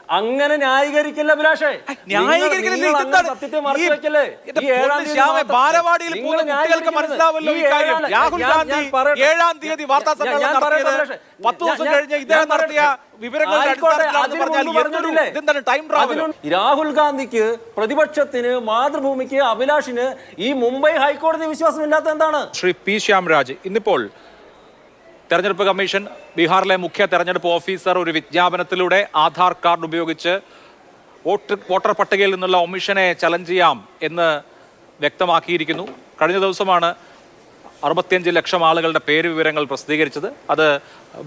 അങ്ങനെ ന്യായീകരിക്കില്ല അഭിലാഷേ, സത്യത്തെ മറച്ചു വെക്കല്ലേ. ബാലവാടിയിൽ കുട്ടികൾക്ക് മനസ്സിലാവല്ലോ ഈ കാര്യം. രാഹുൽ ഗാന്ധി 7-ാം തീയതി വാർത്താ സമ്മേളനം നടത്തിയത് 10 ദിവസം കഴിഞ്ഞ് ഇദ്ദേഹം നടത്തിയ രാഹുൽ ഗാന്ധിക്ക്, പ്രതിപക്ഷത്തിന്, മാതൃഭൂമിക്ക്, അഭിലാഷിന് ഈ മുംബൈ ഹൈക്കോടതി വിശ്വാസമില്ലാത്ത എന്താണ്? ശ്രീ പി ശ്യാംരാജ്, ഇന്നിപ്പോൾ തെരഞ്ഞെടുപ്പ് കമ്മീഷൻ ബീഹാറിലെ മുഖ്യ തെരഞ്ഞെടുപ്പ് ഓഫീസർ ഒരു വിജ്ഞാപനത്തിലൂടെ ആധാർ കാർഡ് ഉപയോഗിച്ച് വോട്ടർ പട്ടികയിൽ നിന്നുള്ള ഒമിഷനെ ചലഞ്ച് ചെയ്യാം എന്ന് വ്യക്തമാക്കിയിരിക്കുന്നു. കഴിഞ്ഞ ദിവസമാണ് 65 ലക്ഷം ആളുകളുടെ പേര് വിവരങ്ങൾ പ്രസിദ്ധീകരിച്ചത്. അത്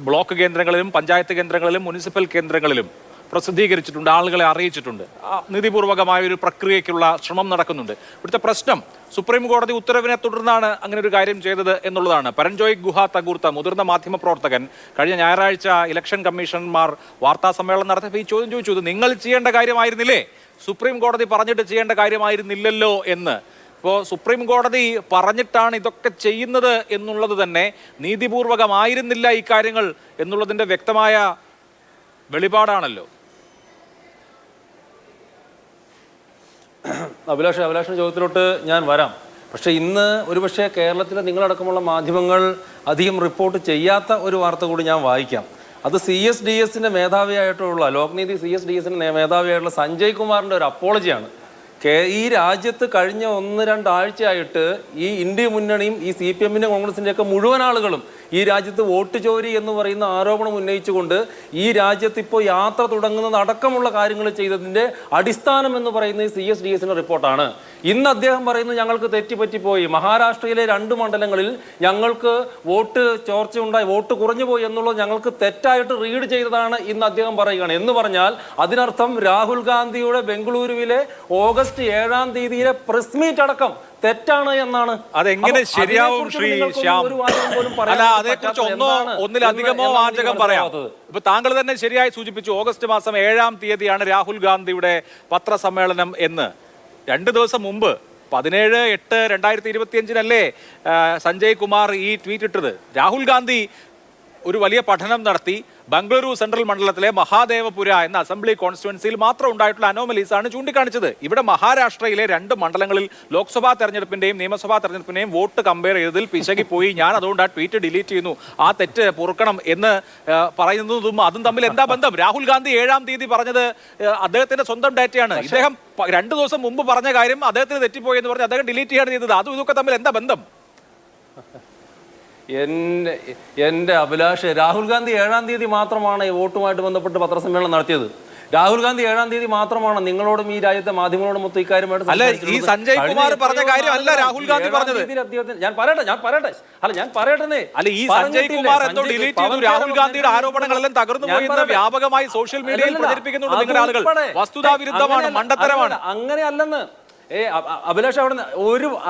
ബ്ലോക്ക് കേന്ദ്രങ്ങളിലും പഞ്ചായത്ത് കേന്ദ്രങ്ങളിലും മുനിസിപ്പൽ കേന്ദ്രങ്ങളിലും പ്രസിദ്ധീകരിച്ചിട്ടുണ്ട്, ആളുകളെ അറിയിച്ചിട്ടുണ്ട്. നീതിപൂർവകമായ ഒരു പ്രക്രിയയ്ക്കുള്ള ശ്രമം നടക്കുന്നുണ്ട്. ഇവിടുത്തെ പ്രശ്നം സുപ്രീം കോടതി ഉത്തരവിനെ തുടർന്നാണ് അങ്ങനെ ഒരു കാര്യം ചെയ്തത് എന്നുള്ളതാണ്. പരൻജോയ് ഗുഹ തകൂർത്ത മുതിർന്ന മാധ്യമപ്രവർത്തകൻ കഴിഞ്ഞ ഞായറാഴ്ച ഇലക്ഷൻ കമ്മീഷണർമാർ വാർത്താ സമ്മേളനം നടത്തിയപ്പോൾ ഈ ചോദ്യം ചോദിച്ചു, ഇത് നിങ്ങൾ ചെയ്യേണ്ട കാര്യമായിരുന്നില്ലേ, സുപ്രീം കോടതി പറഞ്ഞിട്ട് ചെയ്യേണ്ട കാര്യമായിരുന്നില്ലല്ലോ എന്ന്. ഇപ്പോൾ സുപ്രീം കോടതി പറഞ്ഞിട്ടാണ് ഇതൊക്കെ ചെയ്യുന്നത് എന്നുള്ളത് തന്നെ നീതിപൂർവകമായിരുന്നില്ല ഈ കാര്യങ്ങൾ എന്നുള്ളതിൻ്റെ വ്യക്തമായ വെളിപാടാണല്ലോ. അഭിലാഷിന്റെ ചോദ്യത്തിലോട്ട് ഞാൻ വരാം. പക്ഷേ ഇന്ന് ഒരുപക്ഷെ കേരളത്തിലെ നിങ്ങളടക്കമുള്ള മാധ്യമങ്ങൾ അധികം റിപ്പോർട്ട് ചെയ്യാത്ത ഒരു വാർത്ത കൂടി ഞാൻ വായിക്കാം. അത് CSDSന്റെ മേധാവിയായിട്ടുള്ള ലോക്നീതി CSDSന്റെ മേധാവിയായിട്ടുള്ള സഞ്ജയ് കുമാറിൻ്റെ ഒരു അപ്പോളജിയാണ്. ഈ രാജ്യത്ത് കഴിഞ്ഞ 1-2 ആഴ്ചയായിട്ട് ഈ ഇന്ത്യ മുന്നണിയും ഈ CPM കോൺഗ്രസിൻ്റെ ഒക്കെ മുഴുവൻ ആളുകളും ഈ രാജ്യത്ത് വോട്ട് ചോരി എന്ന് പറയുന്ന ആരോപണം ഉന്നയിച്ചുകൊണ്ട് ഈ രാജ്യത്ത് ഇപ്പോൾ യാത്ര തുടങ്ങുന്നത് അടക്കമുള്ള കാര്യങ്ങൾ ചെയ്തതിൻ്റെ അടിസ്ഥാനം എന്ന് പറയുന്നത് CSDSന്റെ റിപ്പോർട്ടാണ്. ഇന്ന് അദ്ദേഹം പറയുന്നത് ഞങ്ങൾക്ക് തെറ്റിപ്പറ്റിപ്പോയി, മഹാരാഷ്ട്രയിലെ 2 മണ്ഡലങ്ങളിൽ ഞങ്ങൾക്ക് വോട്ട് ചോർച്ച ഉണ്ടായി, വോട്ട് കുറഞ്ഞു പോയി എന്നുള്ളത് ഞങ്ങൾക്ക് തെറ്റായിട്ട് റീഡ് ചെയ്തതാണ് ഇന്ന് അദ്ദേഹം പറയുകയാണ്. എന്ന് പറഞ്ഞാൽ അതിനർത്ഥം രാഹുൽ ഗാന്ധിയുടെ ബംഗളൂരുവിലെ ഓഗസ്റ്റ് 7-ാം തീയതിയിലെ പ്രസ് മീറ്റ് അടക്കം തെറ്റാണ് എന്നാണ്. അതെങ്ങനെ ശരിയാവും ശ്രീ ശ്യാം? അല്ല, അതേക്കുറിച്ച് ഒന്നിലധികമോ വാചകം പറയാം. ഇപ്പൊ താങ്കൾ തന്നെ ശരിയായി സൂചിപ്പിച്ചു, ഓഗസ്റ്റ് മാസം 7-ാം തീയതിയാണ് രാഹുൽ ഗാന്ധിയുടെ പത്രസമ്മേളനം എന്ന്. 2 ദിവസം മുമ്പ് 17/8/2025 സഞ്ജയ് കുമാർ ഈ ട്വീറ്റ് ഇട്ടത്. രാഹുൽ ഗാന്ധി ഒരു വലിയ പഠനം നടത്തി ബംഗളൂരു സെൻട്രൽ മണ്ഡലത്തിലെ മഹാദേവപുര എന്ന അസംബ്ലി കോൺസ്റ്റിറ്റ്യുവൻസിയിൽ മാത്രം ഉണ്ടായിട്ടുള്ള അനോമലീസ് ആണ് ചൂണ്ടിക്കാണിച്ചത്. ഇവിടെ മഹാരാഷ്ട്രയിലെ 2 മണ്ഡലങ്ങളിൽ ലോക്സഭാ തെരഞ്ഞെടുപ്പിന്റെയും നിയമസഭാ തെരഞ്ഞെടുപ്പിന്റെയും വോട്ട് കമ്പയർ ചെയ്തതിൽ പിശകിപ്പോയി, ഞാൻ അതുകൊണ്ട് ആ ട്വീറ്റ് ഡിലീറ്റ് ചെയ്യുന്നു, ആ തെറ്റ് പൊറുക്കണം എന്ന് പറയുന്നതും അതും തമ്മിൽ എന്താ ബന്ധം? രാഹുൽ ഗാന്ധി 7-ാം തീയതി പറഞ്ഞത് അദ്ദേഹത്തിന്റെ സ്വന്തം ഡാറ്റയാണ്. ഇദ്ദേഹം 2 ദിവസം മുമ്പ് പറഞ്ഞ കാര്യം അദ്ദേഹത്തിന് തെറ്റിപ്പോയി എന്ന് പറഞ്ഞ് അദ്ദേഹം ഡിലീറ്റ് ചെയ്യാണ് ചെയ്തത്. അതും ഇതൊക്കെ തമ്മിൽ എന്താ ബന്ധം? എൻ്റെ അഭിലാഷ്, രാഹുൽ ഗാന്ധി 7-ാം തീയതി മാത്രമാണ് ഈ വോട്ടുമായിട്ട് ബന്ധപ്പെട്ട് പത്രസമ്മേളനം നടത്തിയത്. രാഹുൽ ഗാന്ധി 7-ാം തീയതി മാത്രമാണ് നിങ്ങളോടും ഈ രാജ്യത്തെ മാധ്യമങ്ങളോടും മൊത്തം ഇക്കാര്യമായിട്ട് സഞ്ജയ് കുമാർ പറഞ്ഞ കാര്യമല്ല രാഹുൽ ഗാന്ധി പറഞ്ഞത്. ഞാൻ പറയട്ടെ ഈ സഞ്ജയ് കുമാർ എന്തോ ഡിലീറ്റ് ചെയ്തു, രാഹുൽ ഗാന്ധിയുടെ ആരോപണങ്ങളെല്ലാം തകർന്നു പോയെന്ന് വ്യാപകമായി സോഷ്യൽ മീഡിയയിൽ പ്രചരിപ്പിക്കുന്നുണ്ട് നിങ്ങളുടെ ആളുകൾ. വസ്തുതാവിരുദ്ധമാണ്, മണ്ടത്തരമാണ്. അങ്ങനെ അല്ലെന്ന് അഭിലാഷ്, അവിടെ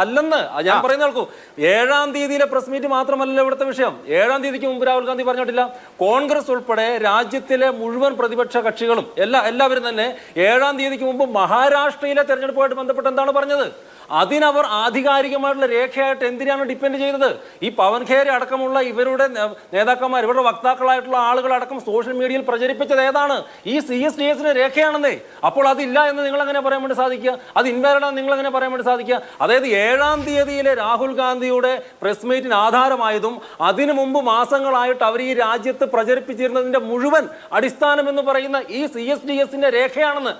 അല്ലെന്ന് ഞാൻ പറയുന്ന കേൾക്കൂ. 7-ാം തീയതിയിലെ പ്രസ് മീറ്റ് മാത്രമല്ല ഇവിടുത്തെ വിഷയം. 7-ാം തീയതിക്ക് മുമ്പ് രാഹുൽ ഗാന്ധി പറഞ്ഞിട്ടില്ല. കോൺഗ്രസ് ഉൾപ്പെടെ രാജ്യത്തിലെ മുഴുവൻ പ്രതിപക്ഷ കക്ഷികളും എല്ലാവരും തന്നെ 7-ാം തീയതിക്ക് മുമ്പ് മഹാരാഷ്ട്രയിലെ തെരഞ്ഞെടുപ്പുമായിട്ട് ബന്ധപ്പെട്ട് എന്താണ് പറഞ്ഞത്? അതിനവർ ആധികാരികമായിട്ടുള്ള രേഖയായിട്ട് എന്തിനാണ് ഡിപ്പെൻഡ് ചെയ്തത്? ഈ പവൻ ഖേര അടക്കമുള്ള ഇവരുടെ നേതാക്കന്മാർ, ഇവരുടെ വക്താക്കളായിട്ടുള്ള ആളുകളടക്കം സോഷ്യൽ മീഡിയയിൽ പ്രചരിപ്പിച്ചത് ഏതാണ്? ഈ CSDSന്റെ രേഖയാണെന്നേ. അപ്പോൾ അതില്ല എന്ന് നിങ്ങൾ എങ്ങനെ പറയാൻ വേണ്ടി സാധിക്കുക? അത് ഇൻവാലിഡ് ആണെന്ന് നിങ്ങൾ എങ്ങനെ പറയാൻ വേണ്ടി സാധിക്കുക? അതായത് 7-ാം തീയതിയിലെ രാഹുൽ ഗാന്ധിയുടെ പ്രസ് മീറ്റിന് ആധാരമായതും അതിനു മുമ്പ് മാസങ്ങളായിട്ട് അവർ ഈ രാജ്യത്ത് പ്രചരിപ്പിച്ചിരുന്നതിന്റെ മുഴുവൻ അടിസ്ഥാനം എന്ന് പറയുന്ന ഈ CSDSന്റെ രേഖയാണെന്ന്.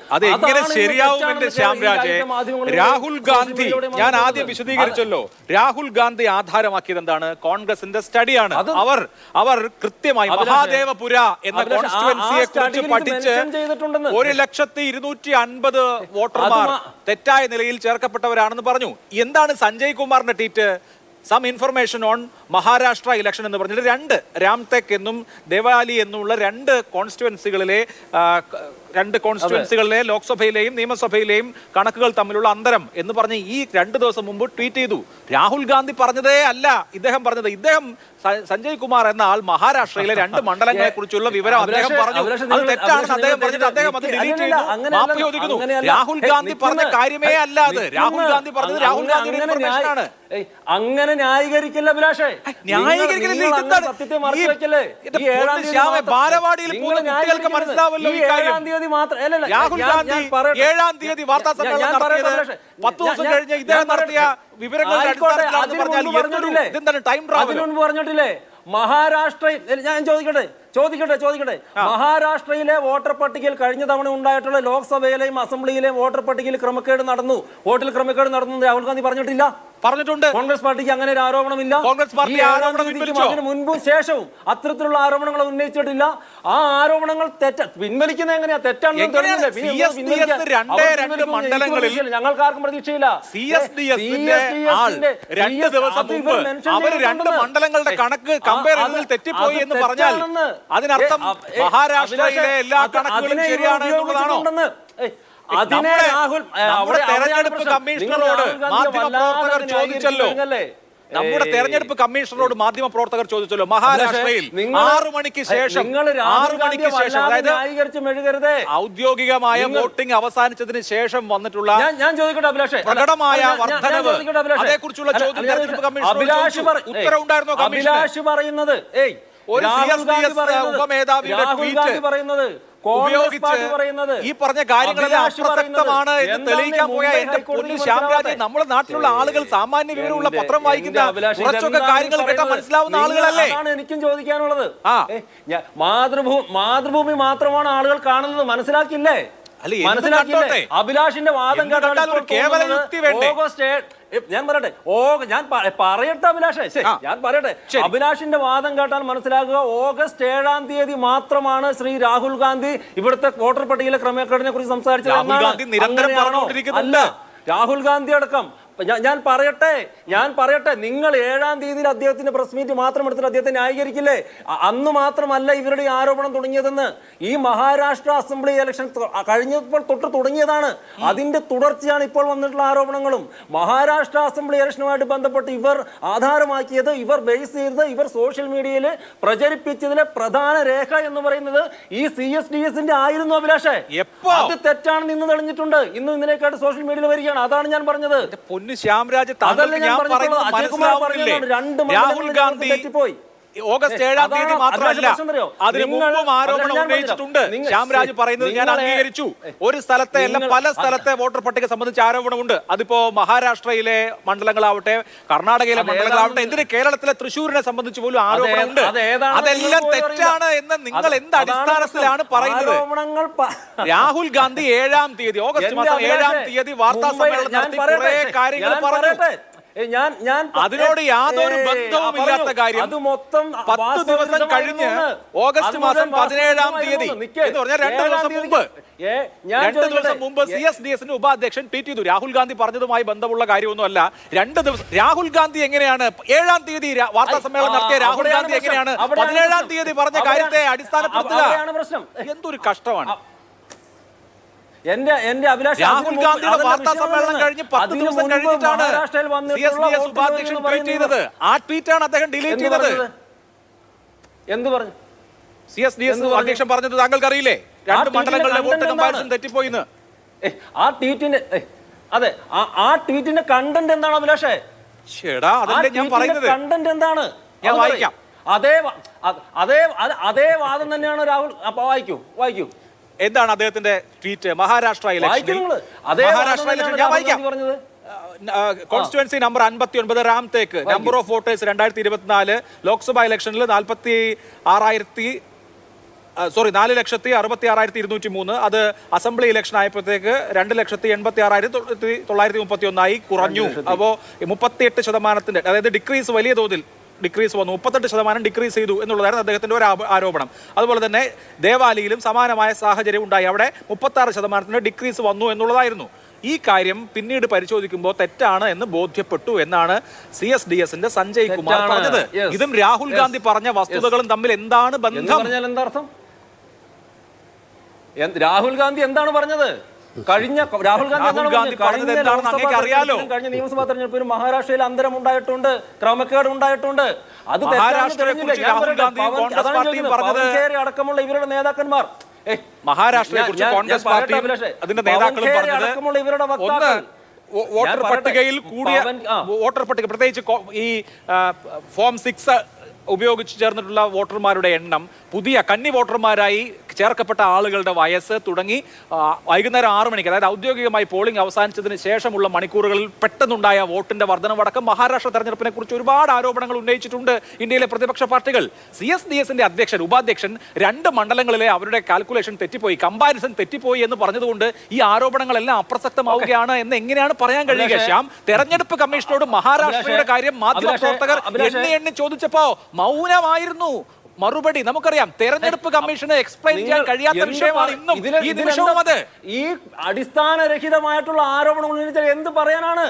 രാഹുൽ ഗാന്ധി, ഞാൻ ആദ്യം വിശദീകരിച്ചല്ലോ, രാഹുൽ ഗാന്ധി ആധാരമാക്കിയത് എന്താണ്? കോൺഗ്രസിന്റെ സ്റ്റഡിയാണ്. അവർ കൃത്യമായി മഹാദേവപുര എന്ന കോൺസ്റ്റിറ്റ്യുവൻസിയെ കുറിച്ച് പഠിച്ച് 1,250,000 വോട്ടർമാർ തെറ്റായ നിലയിൽ ചേർക്കപ്പെട്ടവരാണെന്ന് പറഞ്ഞു. എന്താണ് സഞ്ജയ് കുമാറിന്റെ tweet? Some information on Maharashtra election എന്ന് പറഞ്ഞിട്ട് 2 രാംടെക് എന്നും ദേവാലി എന്നുമുള്ള 2 കോൺസ്റ്റിറ്റ്യുവൻസികളിലെ ലോക്സഭയിലെയും നിയമസഭയിലെയും കണക്കുകൾ തമ്മിലുള്ള അന്തരം എന്ന് പറഞ്ഞ് ഈ 2 ദിവസം മുമ്പ് ട്വീറ്റ് ചെയ്തു. രാഹുൽ ഗാന്ധി പറഞ്ഞതേ അല്ല ഇദ്ദേഹം പറഞ്ഞത്. ഇദ്ദേഹം സഞ്ജയ് കുമാർ എന്ന ആൾ മഹാരാഷ്ട്രയിലെ 2 മണ്ഡലങ്ങളെ കുറിച്ചുള്ള വിവരം അദ്ദേഹം പറഞ്ഞു. അത് തെറ്റാണെന്ന് അദ്ദേഹം പറഞ്ഞിട്ട് അദ്ദേഹം അത് ഡിലീറ്റ് ചെയ്തു, മാപ്പ് ചോദിക്കുന്നു. രാഹുൽ ഗാന്ധി പറഞ്ഞ കാര്യമേ അല്ല അത്. രാഹുൽ ഗാന്ധി പറഞ്ഞത് രാഹുൽ ഗാന്ധിയുടെ ഇൻഫർമേഷനാണ്. അങ്ങനെ ന്യായീകരിക്കില്ല അഭിലാഷേ, ബാലവാടിയിൽ കുട്ടികൾക്ക് മനസ്സിലാവല്ലോ ഈ കാര്യം. തീയതി മാത്രം രാഹുൽ ഗാന്ധി 7-ാം തീയതി വാർത്താ സമ്മേളനം നടത്തിയത് 10 ദിവസം കഴിഞ്ഞ് ഇദ്ദേഹം നടത്തിയ വിവരങ്ങളുടെ അടിസ്ഥാനത്തിലാണെന്ന് പറഞ്ഞാൽ ടൈം ട്രാവൽ മുൻപ് പറഞ്ഞിട്ടില്ലേ മഹാരാഷ്ട്രയിൽ ഞാൻ ചോദിക്കട്ടെ മഹാരാഷ്ട്രയിലെ വോട്ടർ പട്ടികയിൽ കഴിഞ്ഞ തവണ ഉണ്ടായിട്ടുള്ള ലോക്സഭയിലെയും അസംബ്ലിയിലെയും വോട്ടർ പട്ടികയിൽ ക്രമക്കേട് നടന്നു, വോട്ടിൽ ക്രമക്കേട് നടന്നു രാഹുൽ ഗാന്ധി പറഞ്ഞിട്ടില്ല? പറഞ്ഞിട്ടുണ്ട്. കോൺഗ്രസ് പാർട്ടിക്ക് അങ്ങനെ ഒരു ആരോപണമില്ല. കോൺഗ്രസ് പാർട്ടി അതിന് മുൻപും ശേഷവും അത്തരത്തിലുള്ള ആരോപണങ്ങൾ ഉന്നയിച്ചിട്ടില്ല. ആ ആരോപണങ്ങൾ പിൻവലിക്കുന്നത് എങ്ങനെയാ? തെറ്റാണെന്ന് ഞങ്ങൾക്ക് ആർക്കും പ്രതീക്ഷയില്ല. മണ്ഡലങ്ങളുടെ കണക്ക് കമ്പയർ ചെയ്തതിൽ തെറ്റിപ്പോയി എന്ന് പറഞ്ഞാൽ അതിനർത്ഥം മഹാരാഷ്ട്രയിലെ എല്ലാ കണക്കുകളും ശരിയാണ് എന്നുള്ളതാണോ? തെരഞ്ഞെടുപ്പ് കമ്മീഷണറോട് മാധ്യമപ്രവർത്തകർ ചോദിച്ചല്ലോ, നമ്മുടെ തെരഞ്ഞെടുപ്പ് കമ്മീഷണറോട് മാധ്യമപ്രവർത്തകർ ചോദിച്ചല്ലോ, മഹാരാഷ്ട്രയിൽ 6 മണിക്ക് ശേഷം അതായത് ഔദ്യോഗികമായ വോട്ടിംഗ് അവസാനിച്ചതിന് ശേഷം വന്നിട്ടുള്ള ഞാൻ ചോദിക്കട്ടെ അഭിലാഷേ, പ്രകടമായ വർധനവ് അതേക്കുറിച്ചുള്ള ചോദ്യം തെരഞ്ഞെടുപ്പ് കമ്മീഷണർ ഉത്തരവുണ്ടായിരുന്നോ? അഭിലാഷ് പറയുന്നത് ഉപമേധാവിയുടെ ട്വീറ്റ് ഉപയോഗിച്ച് ഈ പറഞ്ഞ കാര്യങ്ങളെല്ലാം അപ്രസക്തമാണ് എന്ന് തെളിയിക്കാൻ പോയ എന്റെ പൊന്നു ശ്യാംരാജ്, നമ്മുടെ നാട്ടിലുള്ള ആളുകൾ സാമാന്യ വിവരമുള്ള പത്രം വായിക്കുന്ന കുറച്ചൊക്കെ കാര്യങ്ങൾ കേട്ടാൽ മനസ്സിലാവുന്ന ആളുകളല്ലേ? എനിക്കും ചോദിക്കാനുള്ളത്. മാതൃഭൂമി മാത്രമാണ് ആളുകൾ കാണുന്നത്, മനസ്സിലാക്കില്ലേ? അഭിലാഷിന്റെ വാദം കേവല യുക്തി വേണ്ടേ? ഞാൻ പറയട്ടെ അഭിലാഷേ, ഞാൻ പറയട്ടെ, അഭിലാഷിന്റെ വാദം കേട്ടാൽ മനസ്സിലാക്കുക ഓഗസ്റ്റ് 7-ാം തീയതി മാത്രമാണ് ശ്രീ രാഹുൽ ഗാന്ധി ഇവിടുത്തെ വോട്ടർ പട്ടികയിലെ ക്രമക്കേടിനെ കുറിച്ച് സംസാരിച്ചത്. അല്ല, രാഹുൽ ഗാന്ധി അടക്കം ഞാൻ പറയട്ടെ നിങ്ങൾ 7-ാം തീയതിയിൽ അദ്ദേഹത്തിന്റെ പ്രസ് മീറ്റ് മാത്രം എടുത്തിട്ട് അദ്ദേഹത്തെ ന്യായീകരിക്കില്ലേ? അന്ന് മാത്രമല്ല ഇവരുടെ ആരോപണം തുടങ്ങിയതെന്ന്. ഈ മഹാരാഷ്ട്ര അസംബ്ലി ഇലക്ഷൻ കഴിഞ്ഞപ്പോൾ തൊട്ട് തുടങ്ങിയതാണ്. അതിന്റെ തുടർച്ചയാണ് ഇപ്പോൾ വന്നിട്ടുള്ള ആരോപണങ്ങളും. മഹാരാഷ്ട്ര അസംബ്ലി ഇലക്ഷനുമായിട്ട് ബന്ധപ്പെട്ട് ഇവർ ആധാരമാക്കിയത്, ഇവർ ബേസ് ചെയ്തത്, ഇവർ സോഷ്യൽ മീഡിയയിൽ പ്രചരിപ്പിച്ചതിലെ പ്രധാന രേഖ എന്ന് പറയുന്നത് ഈ CSDS ആയിരുന്നു അഭിലാഷേ. അത് തെറ്റാണെന്ന് ഇന്ന് തെളിഞ്ഞിട്ടുണ്ട്. ഇന്നലെയൊക്കെയായിട്ട് സോഷ്യൽ മീഡിയയിൽ വരികയാണ്. അതാണ് ഞാൻ പറഞ്ഞത്. ശ്യാംരാജ്, രാഹുൽ ഗാന്ധി ഓഗസ്റ്റ് 7-ാം തീയതി മാത്രമല്ല അതിന് മുമ്പും ആരോപണം ഉന്നയിച്ചിട്ടുണ്ട്. ശ്യാംരാജ് പറയുന്നത് ഞാൻ അംഗീകരിച്ചു. ഒരു സ്ഥലത്തെ അല്ല പല സ്ഥലത്തെ വോട്ടർ പട്ടിക സംബന്ധിച്ച് ആരോപണമുണ്ട്. അതിപ്പോ മഹാരാഷ്ട്രയിലെ മണ്ഡലങ്ങളാവട്ടെ, കർണാടകയിലെ മണ്ഡലങ്ങളാവട്ടെ, എന്തിന് കേരളത്തിലെ തൃശ്ശൂരിനെ സംബന്ധിച്ച് പോലും ആരോപണമുണ്ട്. അതെല്ലാം തെറ്റാണ് എന്ന് നിങ്ങൾ എന്ത് അടിസ്ഥാനത്തിലാണ് പറയുന്നത്? രാഹുൽ ഗാന്ധി 7-ാം തീയതി ഓഗസ്റ്റ് മാസം 7-ാം തീയതി വാർത്താ സമ്മേളനം നടത്തി കുറെ കാര്യങ്ങൾ പറഞ്ഞു. അതിനോട് യാതൊരു ബന്ധവുമില്ലാത്ത കാര്യം 10 ദിവസം കഴിഞ്ഞ് ഓഗസ്റ്റ് മാസം 17-ാം തീയതി എന്ന് പറഞ്ഞാൽ 2 ദിവസം മുമ്പ് CSDS ഉപാധ്യക്ഷൻ ട്വീറ്റ് ചെയ്തു. രാഹുൽ ഗാന്ധി പറഞ്ഞതുമായി ബന്ധമുള്ള കാര്യമൊന്നുമല്ല. 2 ദിവസം രാഹുൽ ഗാന്ധി എങ്ങനെയാണ് 7-ാം തീയതി വാർത്താ സമ്മേളനം നടത്തിയ രാഹുൽ ഗാന്ധി എങ്ങനെയാണ് 17-ാം തീയതി പറഞ്ഞ കാര്യത്തെ അടിസ്ഥാനപ്പെടുത്തുക? എന്തൊരു കഷ്ടമാണ്. രാഹുൽ ഗാന്ധിയുടെ വാർത്താ സമ്മേളനം കഴിഞ്ഞ് 10 ദിവസം കഴിഞ്ഞിട്ടാണ് CSDS ഉപാധ്യക്ഷൻ ട്വീറ്റ് ചെയ്തത്. ആ ട്വീറ്റാണ് അദ്ദേഹം ഡിലീറ്റ് ചെയ്തത്. എന്ത് പറഞ്ഞു? CSDS അധ്യക്ഷൻ പറഞ്ഞത് താങ്കൾക്ക് അറിയില്ലേ? 2 മണ്ഡലങ്ങളിലെ വോട്ട് കമ്പാരിസൺ തെറ്റിപ്പോയിന്ന്. ആ ട്വീറ്റിന്റെ കണ്ടന്റ് എന്താണ് അഭിലാഷേ? ചേടാ, അതല്ലേ ഞാൻ പറയുന്നത്. കണ്ടന്റ് എന്താണ്? ഞാൻ വായിക്കാം. അതേ വാദം തന്നെയാണ് രാഹുൽ. വായിക്കൂ. എന്താണ് അദ്ദേഹത്തിന്റെ ട്വീറ്റ്? മഹാരാഷ്ട്ര ഇലക്ഷൻ ഞാൻ വായിക്കാം. Constituency number 59 രാംതേക്ക്, number of voters 2024 Lok Sabha ഇലക്ഷനിൽ 4,66,203. അത് അസംബ്ലി ഇലക്ഷൻ ആയപ്പോഴത്തേക്ക് 2,86,931 കുറഞ്ഞു. അപ്പോൾ 38% അതായത് ഡിക്രീസ്, വലിയ തോതിൽ ഡിക്രീസ് വന്നു. 38% ഡിക്രീസ് ചെയ്തു എന്നുള്ളതായിരുന്നു അദ്ദേഹത്തിന്റെ ഒരു ആരോപണം. അതുപോലെ തന്നെ ദേവാലിയിലും സമാനമായ സാഹചര്യം ഉണ്ടായി. അവിടെ 36% ഡിക്രീസ് വന്നു എന്നുള്ളതായിരുന്നു. ഈ കാര്യം പിന്നീട് പരിശോധിക്കുമ്പോൾ തെറ്റാണ് എന്ന് ബോധ്യപ്പെട്ടു എന്നാണ് CSDS സഞ്ജയ് കുമാർ പറഞ്ഞത്. ഇതും രാഹുൽ ഗാന്ധി പറഞ്ഞ വസ്തുതകളും തമ്മിൽ എന്താണ് ബന്ധം? എന്താർത്ഥം? രാഹുൽ ഗാന്ധി എന്താണ് പറഞ്ഞത്? രാഹുൽ ഗാന്ധി പറഞ്ഞത് എന്താണെന്ന് അങ്ങേക്ക് അറിയാലോ. കഴിഞ്ഞ നിയമസഭാ തെരഞ്ഞെടുപ്പിൽ മഹാരാഷ്ട്രയിൽ അന്തരം ഉണ്ടായിട്ടുണ്ട്, ക്രമക്കേട് ഉണ്ടായിട്ടുണ്ട്. അത് അടക്കമുള്ള ഇവരുടെ നേതാക്കന്മാർ, മഹാരാഷ്ട്രയെക്കുറിച്ച് കോൺഗ്രസ് പാർട്ടിയും അതിന്റെ നേതാക്കളും പറഞ്ഞത് ഒന്ന്, വോട്ടർ പട്ടികയിൽ കൂടിയ വോട്ടർ പട്ടിക, പ്രത്യേകിച്ച് ഈ ഫോം 6 ഉപയോഗിച്ച് ചേർന്നിട്ടുള്ള വോട്ടർമാരുടെ എണ്ണം പുതിയ കന്നി വോട്ടർമാരായി ചേർക്കപ്പെട്ട ആളുകളുടെ വയസ്സ് തുടങ്ങി വൈകുന്നേരം 6 മണിക്ക്, അതായത് ഔദ്യോഗികമായി പോളിംഗ് അവസാനിച്ചതിന് ശേഷമുള്ള മണിക്കൂറുകളിൽ പെട്ടെന്നുണ്ടായ വോട്ടിന്റെ വർധനവടക്കം മഹാരാഷ്ട്ര തെരഞ്ഞെടുപ്പിനെ കുറിച്ച് ഒരുപാട് ആരോപണങ്ങൾ ഉന്നയിച്ചിട്ടുണ്ട് ഇന്ത്യയിലെ പ്രതിപക്ഷ പാർട്ടികൾ. CSDSന്റെ അധ്യക്ഷൻ, ഉപാധ്യക്ഷൻ 2 മണ്ഡലങ്ങളിലെ അവരുടെ കാൽക്കുലേഷൻ തെറ്റിപ്പോയി, കമ്പാരിസൺ തെറ്റിപ്പോയി എന്ന് പറഞ്ഞതുകൊണ്ട് ഈ ആരോപണങ്ങളെല്ലാം അപ്രസക്തമാവുകയാണ് എന്ന് എങ്ങനെയാണ് പറയാൻ കഴിയുക? ശ്യാം, തെരഞ്ഞെടുപ്പ് കമ്മീഷനോട് മഹാരാഷ്ട്രയുടെ കാര്യം മാധ്യമപ്രവർത്തകർ എണ്ണി ചോദിച്ചപ്പോ മൗനമായിരുന്നു മറുപടി. നമുക്കറിയാം, തെരഞ്ഞെടുപ്പ് കമ്മീഷന് എക്സ്പ്ലെയിൻ ചെയ്യാൻ കഴിയാത്ത വിഷയമാണ് ഇന്നും ഈ നിമിഷവും. അത് ഈ അടിസ്ഥാനരഹിതമായിട്ടുള്ള ആരോപണങ്ങൾ ഉന്നയിച്ചാൽ എന്ത് പറയാനാണ്?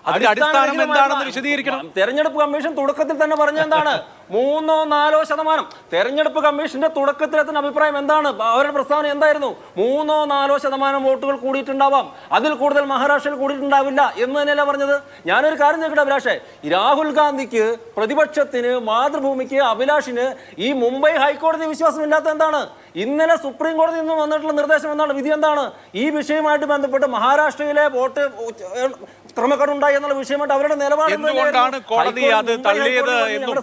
അതിന്റെ അടിസ്ഥാനം എന്താണെന്ന് വിശദീകരിക്കണം. തെരഞ്ഞെടുപ്പ് കമ്മീഷൻ തുടക്കത്തിൽ തന്നെ പറഞ്ഞ എന്താണ്? 3-4%. തെരഞ്ഞെടുപ്പ് കമ്മീഷന്റെ തുടക്കത്തിലെത്തുന്ന അഭിപ്രായം എന്താണ്? അവരുടെ പ്രസ്താവന എന്തായിരുന്നു? 3-4% വോട്ടുകൾ കൂടിയിട്ടുണ്ടാവാം, അതിൽ കൂടുതൽ മഹാരാഷ്ട്രയിൽ കൂടിയിട്ടുണ്ടാവില്ല എന്ന് തന്നെയല്ല പറഞ്ഞത്. ഞാനൊരു കാര്യം ചോദിക്കട്ടെ അഭിലാഷേ, രാഹുൽ ഗാന്ധിക്ക്, പ്രതിപക്ഷത്തിന്, മാതൃഭൂമിക്ക്, അഭിലാഷിന് ഈ മുംബൈ ഹൈക്കോടതി വിശ്വാസമില്ലാത്ത എന്താണ്? ഇന്നലെ സുപ്രീം കോടതിയിൽ നിന്ന് വന്നിട്ടുള്ള നിർദ്ദേശം എന്താണ്? വിധി എന്താണ്? ഈ വിഷയമായിട്ട് ബന്ധപ്പെട്ട് മഹാരാഷ്ട്രയിലെ വോട്ട് ക്രമക്കേടുണ്ടായി എന്നുള്ള വിഷയമായിട്ട് അവരുടെ നിലപാട് എന്തുകൊണ്ടാണ് കോടതി അത് തള്ളിയത്?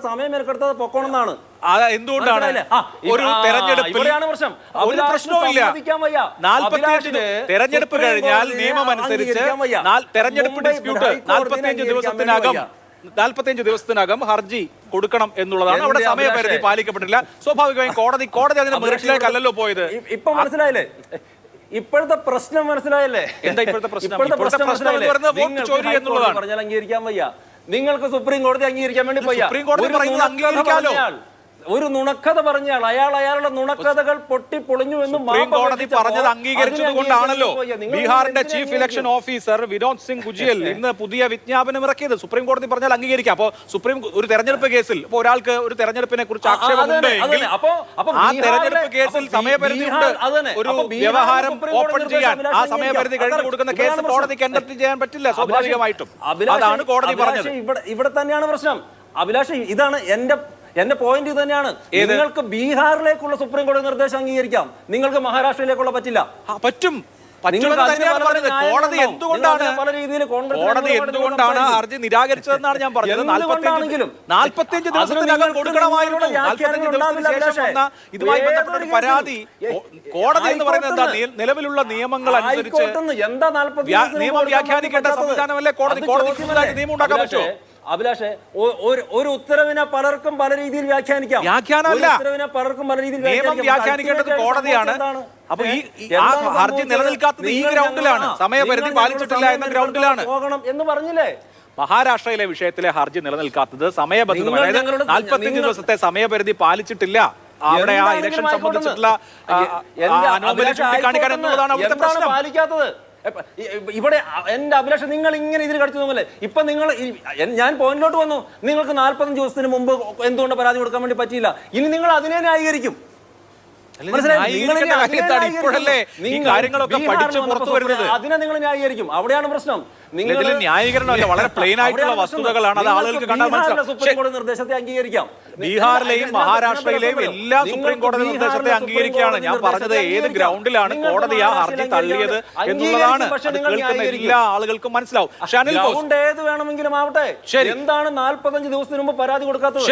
സമയം മെനക്കെടുത്തത് പൊക്കോണെന്നാണ്. എന്തുകൊണ്ടാണ് ഒരു തെരഞ്ഞെടുപ്പിൽ ഒരു പ്രശ്നവുമില്ല? 45 തെരഞ്ഞെടുപ്പ് കഴിഞ്ഞാൽ നിയമം അനുസരിച്ച് തെരഞ്ഞെടുപ്പ് ഡിസ്പ്യൂട്ട് 45 ദിവസത്തിനകം ഹർജി കൊടുക്കണം എന്നുള്ളതാണ്. അവിടെ സമയപരിധി പാലിക്കപ്പെട്ടില്ല. സ്വാഭാവികമായും കോടതി അതിന് മെറിറ്റിലേക്കല്ലല്ലോ പോയത്. ഇപ്പൊ മനസ്സിലായില്ലേ? ഇപ്പോഴത്തെ പ്രശ്നം മനസ്സിലായല്ലേ? എന്താ ഇപ്പോഴത്തെ പ്രശ്നം? എന്നുള്ളതാണ് പറഞ്ഞാൽ അംഗീകരിക്കാൻ വയ്യ. നിങ്ങൾക്ക് സുപ്രീം കോടതി അംഗീകരിക്കാൻ വേണ്ടി സുപ്രീം കോടതി പറയുന്നത് അംഗീകരിക്കാലോ. ഒരു നുണക്കഥ പറഞ്ഞാൽ അയാളുടെ നുണക്കഥകൾ പൊട്ടിപ്പൊളിഞ്ഞു എന്ന് സുപ്രീം കോടതി പറഞ്ഞത് അംഗീകരിച്ചത് കൊണ്ടാണല്ലോ ബീഹാറിന്റെ chief election officer Vinod Singh Gujiyal ഇന്ന് പുതിയ വിജ്ഞാപനം ഇറക്കിയത്. സുപ്രീം കോടതി പറഞ്ഞാൽ അംഗീകരിക്കാം. അപ്പോൾ സുപ്രീം ഒരു തെരഞ്ഞെടുപ്പ് കേസിൽ ഇപ്പോൾ ഒരാൾക്ക് ഒരു തെരഞ്ഞെടുപ്പിനെ കുറിച്ച് ആക്ഷേപമുണ്ടെങ്കിൽ ആ തെരഞ്ഞെടുപ്പ് കേസിൽ സമയപരിധി ഉണ്ട്. ഒരു വ്യവഹാരം ഓപ്പൺ ചെയ്യാൻ ആ സമയപരിധി കഴിഞ്ഞു കൊടുക്കുന്ന കേസ് കോടതിക്ക് എന്റർടൈൻ ചെയ്യാൻ പറ്റില്ല സ്വാഭാവികമായിട്ടും. അതാണ് കോടതി പറഞ്ഞത്. ഇവിടെ തന്നെയാണ് പ്രശ്നം അഭിലാഷ്. ഇതാണ് എന്റെ പോയിന്റ് ഇത് തന്നെയാണ്. നിങ്ങൾക്ക് ബീഹാറിലേക്കുള്ള സുപ്രീം കോടതി നിർദ്ദേശം അംഗീകരിക്കാം, നിങ്ങൾക്ക് മഹാരാഷ്ട്രയിലേക്കുള്ള പറ്റില്ല. പറ്റും. കോടതി എന്തുകൊണ്ടാണ് ഹർജി നിരാകരിച്ചതെന്നാണ് ഞാൻ പറഞ്ഞത്. 45 ദിവസത്തിനകം കൊടുക്കണമായിരുന്നു. 45 ദിവസത്തിന് ശേഷം വന്ന ഇതുമായി ബന്ധപ്പെട്ട ഒരു പരാതി കോടതി എന്ന് പറയുന്നത് എന്താ? നിലവിലുള്ള നിയമങ്ങൾ അനുസരിച്ച് നിയമം വ്യാഖ്യാനിക്കേണ്ട സംവിധാനമല്ലേ കോടതി. നിയമം ഉണ്ടാക്കാൻ പറ്റുമോ അഭിലാഷേ? ഒരു ഉത്തരവിനെ പലർക്കും പല രീതിയിൽ വ്യാഖ്യാനിക്കാം. ഉത്തരവിനെ പലർക്കും പല രീതിയിൽ വ്യാഖ്യാനിക്കേണ്ടത് കോടതിയാണ്. അപ്പൊ ഈ ഹർജി നിലനിൽക്കാത്തത് ഈ ഗ്രൗണ്ടിലാണ്, സമയപരിധി പാലിച്ചിട്ടില്ല എന്ന ഗ്രൗണ്ടിലാണ് പോകണം എന്ന് പറഞ്ഞില്ലേ? മഹാരാഷ്ട്രയിലെ വിഷയത്തിലെ ഹർജി നിലനിൽക്കാത്തത് സമയബന്ധിതമാണ്. അതായത് 45 ദിവസത്തെ സമയപരിധി പാലിച്ചിട്ടില്ല. അവിടെ ആ ഇലക്ഷൻ സംബന്ധിച്ചിട്ടുള്ള അനോമലി ചൂണ്ടിക്കാണിക്കാൻ എന്നുള്ളതാണ് അവിടുത്തെ പ്രശ്നം. പാലിക്കാത്തത് ഇവിടെ എന്റെ അഭിലാഷം നിങ്ങൾ ഇങ്ങനെ ഇതിൽ കടിച്ചു നോക്കല്ലേ? ഇപ്പൊ നിങ്ങൾ ഞാൻ പോയിന്റിലോട്ട് വന്നു. നിങ്ങൾക്ക് 45 ദിവസത്തിന് മുമ്പ് എന്തുകൊണ്ട് പരാതി കൊടുക്കാൻ വേണ്ടി പറ്റിയില്ല? ഇനി നിങ്ങൾ അതിനെ ന്യായീകരിക്കും. ഇപ്പോഴല്ലേ ഈ കാര്യങ്ങളൊക്കെ പഠിച്ച് പുറത്തു വരുന്നത്. അതിനെ നിങ്ങൾ ന്യായീകരിക്കും. അവിടെയാണ് പ്രശ്നം. നിങ്ങൾ ന്യായീകരണമല്ല, വളരെ പ്ലെയിൻ ആയിട്ടുള്ള വസ്തുതകളാണ്. അത് ആളുകൾക്ക് കണ്ടാൽ മനസ്സിലാവും. സുപ്രീം കോടതി നിർദ്ദേശത്തെ അംഗീകരിക്കാം. ബീഹാറിലെയും മഹാരാഷ്ട്രയിലെയും എല്ലാ സുപ്രീം കോടതി നിർദ്ദേശത്തെ അംഗീകരിക്കുകയാണ്. ഞാൻ പറഞ്ഞത് ഏത് ഗ്രൗണ്ടിലാണ് കോടതി ആ ഹർജി തള്ളിയത് എന്നുള്ളതാണ്. അത് കേൾക്കുന്ന എല്ലാ ആളുകൾക്കും മനസ്സിലാവും. ഏത് വേണമെങ്കിലും ആവട്ടെ, എന്താണ് 45 ദിവസത്തിന് മുമ്പ് പരാതി കൊടുക്കാത്തത്?